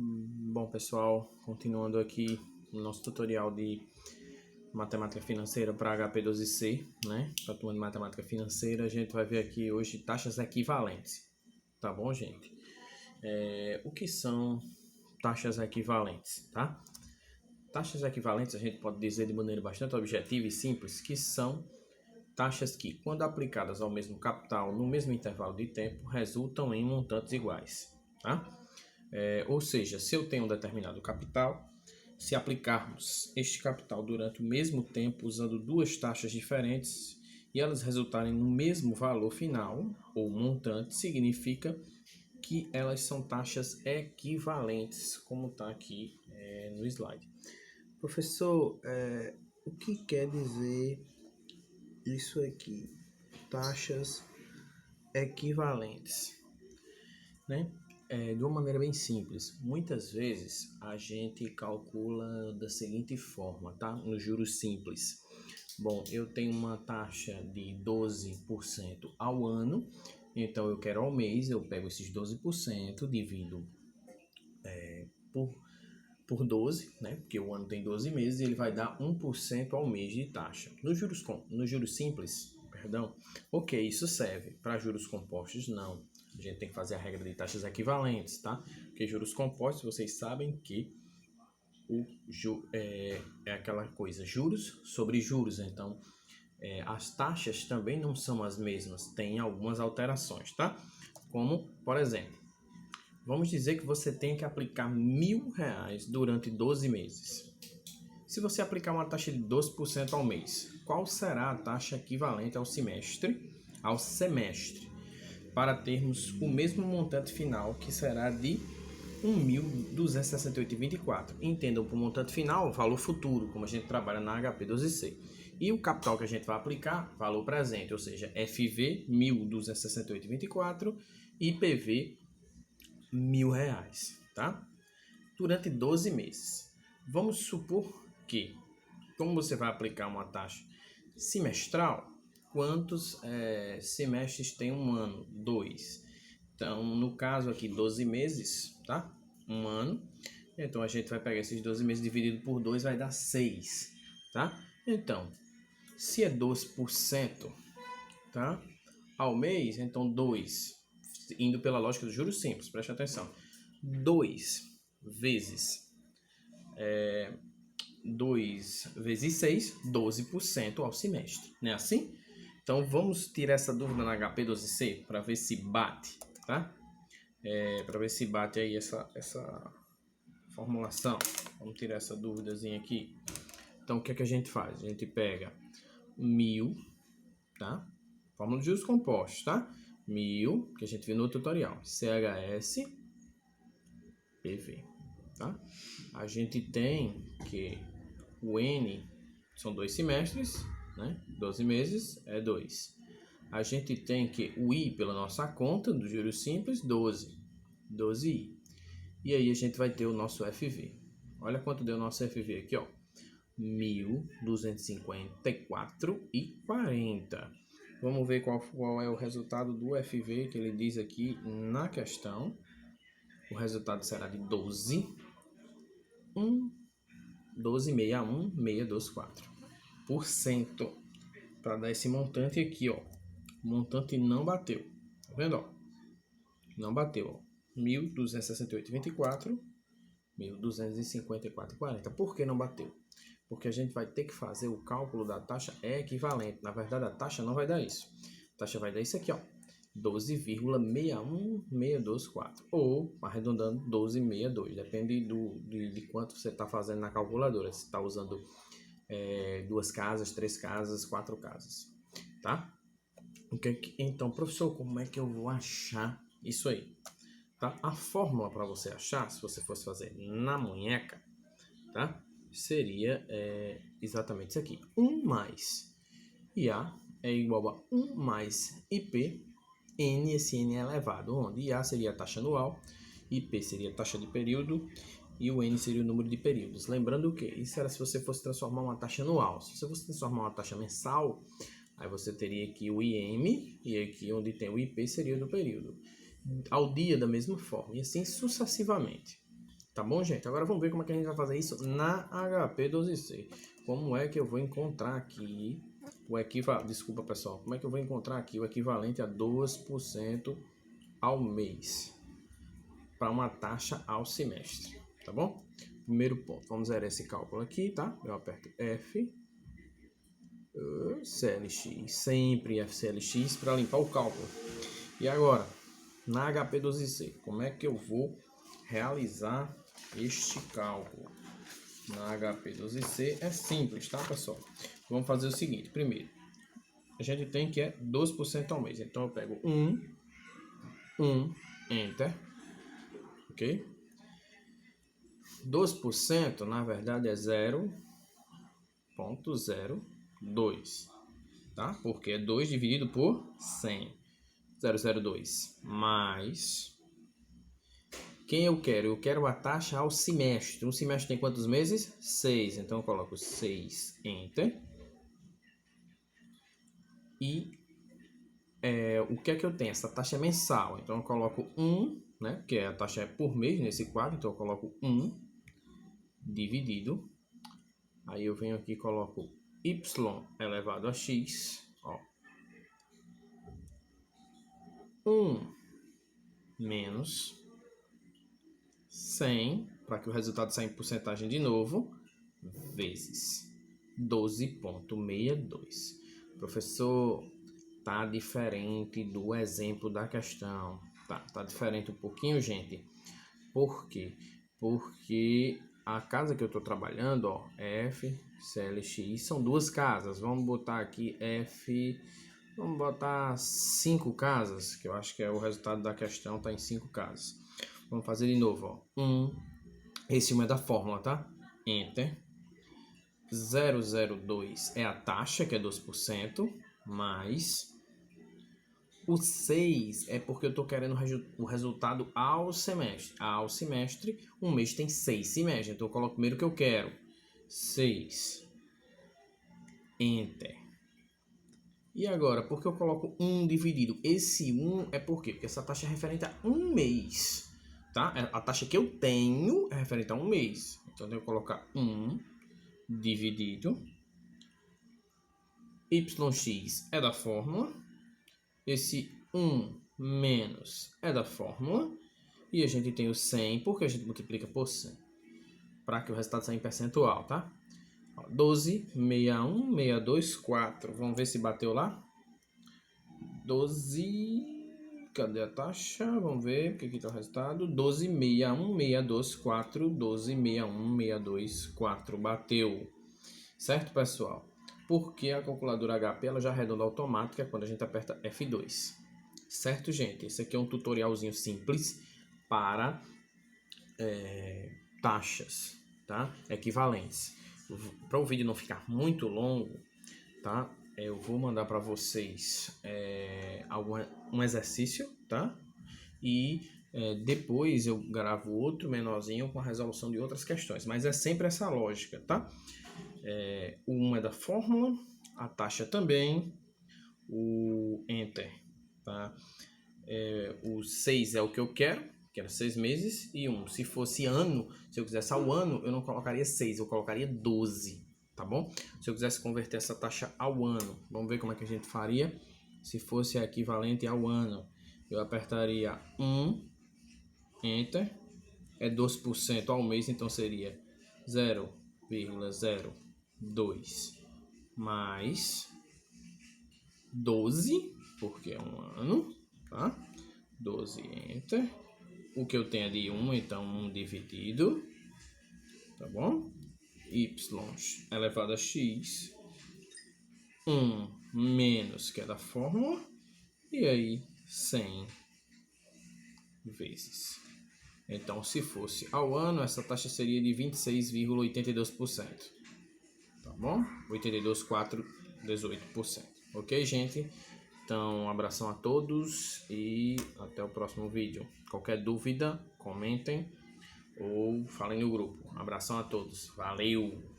Bom, pessoal, continuando aqui no nosso tutorial de matemática financeira para HP12C, né? Para a turma de matemática financeira, a gente vai ver aqui hoje taxas equivalentes, tá bom, gente? O que são taxas equivalentes, tá? Taxas equivalentes a gente pode dizer de maneira bastante objetiva e simples que são taxas que, quando aplicadas ao mesmo capital no mesmo intervalo de tempo, resultam em montantes iguais, tá? Ou seja, se eu tenho um determinado capital, se aplicarmos este capital durante o mesmo tempo usando duas taxas diferentes e elas resultarem no mesmo valor final ou montante, significa que elas são taxas equivalentes, como está aqui no slide. Professor, o que quer dizer isso aqui? Taxas equivalentes, né? De uma maneira bem simples, muitas vezes a gente calcula da seguinte forma, tá? No juros simples. Bom, eu tenho uma taxa de 12% ao ano, então eu quero ao mês, eu pego esses 12%, divido por 12, né? Porque o ano tem 12 meses e ele vai dar 1% ao mês de taxa. Nos juros simples, perdão, ok, isso serve. Para juros compostos, não. A gente tem que fazer a regra de taxas equivalentes, tá? Porque juros compostos, vocês sabem que é aquela coisa, juros sobre juros. Então, as taxas também não são as mesmas, tem algumas alterações, tá? Como, por exemplo, vamos dizer que você tem que aplicar R$1.000 durante 12 meses. Se você aplicar uma taxa de 12% ao mês, qual será a taxa equivalente ao semestre, para termos o mesmo montante final, que será de 1.268,24. Entendam por montante final, valor futuro, como a gente trabalha na HP12C. E o capital que a gente vai aplicar, valor presente, ou seja, FV 1.268,24 e PV R$1.000, tá? Durante 12 meses. Vamos supor que, como você vai aplicar uma taxa semestral, quantos semestres tem um ano? 2. Então, no caso aqui, 12 meses, tá? Um ano. Então, a gente vai pegar esses 12 meses dividido por 2, vai dar 6, tá? Então, se é 12%, tá? Ao mês, então 2, indo pela lógica do juros simples, preste atenção. 2 vezes 2 vezes 6, 12% ao semestre, não é assim? Então vamos tirar essa dúvida na HP12C para ver se bate, tá? Para ver se bate aí essa formulação. Vamos tirar essa dúvidazinha aqui. Então o que é que a gente faz? A gente pega 1.000, tá? Fórmula de juros compostos, tá? 1.000, que a gente viu no tutorial, CHS, PV, tá? A gente tem que o N são 2 semestres, né? 12 meses é 2. A gente tem que o I, pela nossa conta, do juros simples, 12. 12I. E aí a gente vai ter o nosso FV. Olha quanto deu o nosso FV aqui, ó. 1.254,40. Vamos ver qual é o resultado do FV que ele diz aqui na questão. O resultado será de 12,61624% para dar esse montante aqui, ó. O montante não bateu. Tá vendo, ó? Não bateu, ó. 1.268,24, 1.254,40. Por que não bateu? Porque a gente vai ter que fazer o cálculo da taxa equivalente. Na verdade, a taxa não vai dar isso. A taxa vai dar isso aqui, ó. 12,61624, ou, arredondando, 12,62. Depende de quanto você está fazendo na calculadora. Se está usando 2 casas, 3 casas, 4 casas, tá? Então, professor, como é que eu vou achar isso aí? Tá? A fórmula para você achar, se você fosse fazer na munheca, tá? Seria exatamente isso aqui. 1 mais IA é igual a 1 mais IP, N, esse N é elevado, onde IA seria a taxa anual, IP seria a taxa de período e o N seria o número de períodos. Lembrando que isso era se você fosse transformar uma taxa anual. Se você fosse transformar uma taxa mensal, aí você teria aqui o IM e aqui onde tem o IP seria do período. Ao dia da mesma forma e assim sucessivamente, Tá bom, gente? Agora vamos ver como é que a gente vai fazer isso na HP12C. Como é que eu vou encontrar aqui o equivalente... Desculpa, pessoal. Como é que eu vou encontrar aqui o equivalente a 2% ao mês para uma taxa ao semestre, tá bom? Primeiro ponto, vamos zerar esse cálculo aqui, tá? Eu aperto F, CLX, sempre FCLX para limpar o cálculo. E agora, na HP12C, como é que eu vou realizar este cálculo? Na HP12C é simples, tá, pessoal? Vamos fazer o seguinte, primeiro, a gente tem que é 2% ao mês, então eu pego 1, Enter, ok? 2% na verdade é 0,02, tá? Porque é 2 dividido por 100, 0,02, mais... Quem eu quero? Eu quero a taxa ao semestre. Um semestre tem quantos meses? 6, então eu coloco 6, Enter. E o que é que eu tenho? Essa taxa é mensal, então eu coloco 1, né? Porque a taxa é por mês nesse quadro, então eu coloco 1 dividido. Aí eu venho aqui e coloco y elevado a x, ó. 1 menos 100, para que o resultado saia em porcentagem de novo, vezes 12,62. Professor, tá diferente do exemplo da questão. Tá diferente um pouquinho, gente. Por quê? Porque a casa que eu estou trabalhando, ó, F, CLX, são duas casas. Vamos botar aqui F, vamos botar 5 casas, que eu acho que é o resultado da questão, tá em 5 casas. Vamos fazer de novo, ó. Esse 1 é da fórmula, tá? Enter. 0,02 é a taxa, que é 2%, mais... O 6 é porque eu estou querendo o resultado ao semestre. Ao semestre, um mês tem 6 semestres. Então eu coloco primeiro o que eu quero. 6. Enter. E agora, por que eu coloco 1 dividido? Esse 1 é por quê? Porque essa taxa é referente a um mês. Tá? A taxa que eu tenho é referente a um mês. Então eu tenho que colocar 1 dividido. YX é da fórmula. Esse 1 menos é da fórmula. E a gente tem o 100, porque a gente multiplica por 100. Para que o resultado saia em percentual, tá? 12, 61, 62, 4. Vamos ver se bateu lá. 12... Cadê a taxa? Vamos ver, porque aqui está o resultado. 12, 61, 62, 4. 12, 61, 62, 4. Bateu. Certo, pessoal? Porque a calculadora HP ela já arredonda automática quando a gente aperta F2. Certo, gente? Esse aqui é um tutorialzinho simples para taxas, tá? Equivalentes. Para o vídeo não ficar muito longo, tá? Eu vou mandar para vocês um exercício, tá? E depois eu gravo outro menorzinho com a resolução de outras questões. Mas é sempre essa lógica, tá? O 1 é da fórmula, a taxa também, o Enter, tá? O 6 é o que eu quero 6 meses, e 1. Se fosse ano, se eu quisesse ao ano, eu não colocaria 6, eu colocaria 12, tá bom? Se eu quisesse converter essa taxa ao ano, vamos ver como é que a gente faria. Se fosse equivalente ao ano, eu apertaria 1, Enter, é 2% ao mês, então seria 0,02 mais 12, porque é um ano, tá? 12, Enter. O que eu tenho é de 1, então 1 dividido, tá bom? Y elevado a x, 1 menos, que é da fórmula, e aí 100 vezes. Então, se fosse ao ano, essa taxa seria de 26,82%. Tá bom? 82,418%. Ok, gente? Então, um abração a todos e até o próximo vídeo. Qualquer dúvida, comentem ou falem no grupo. Um abração a todos. Valeu!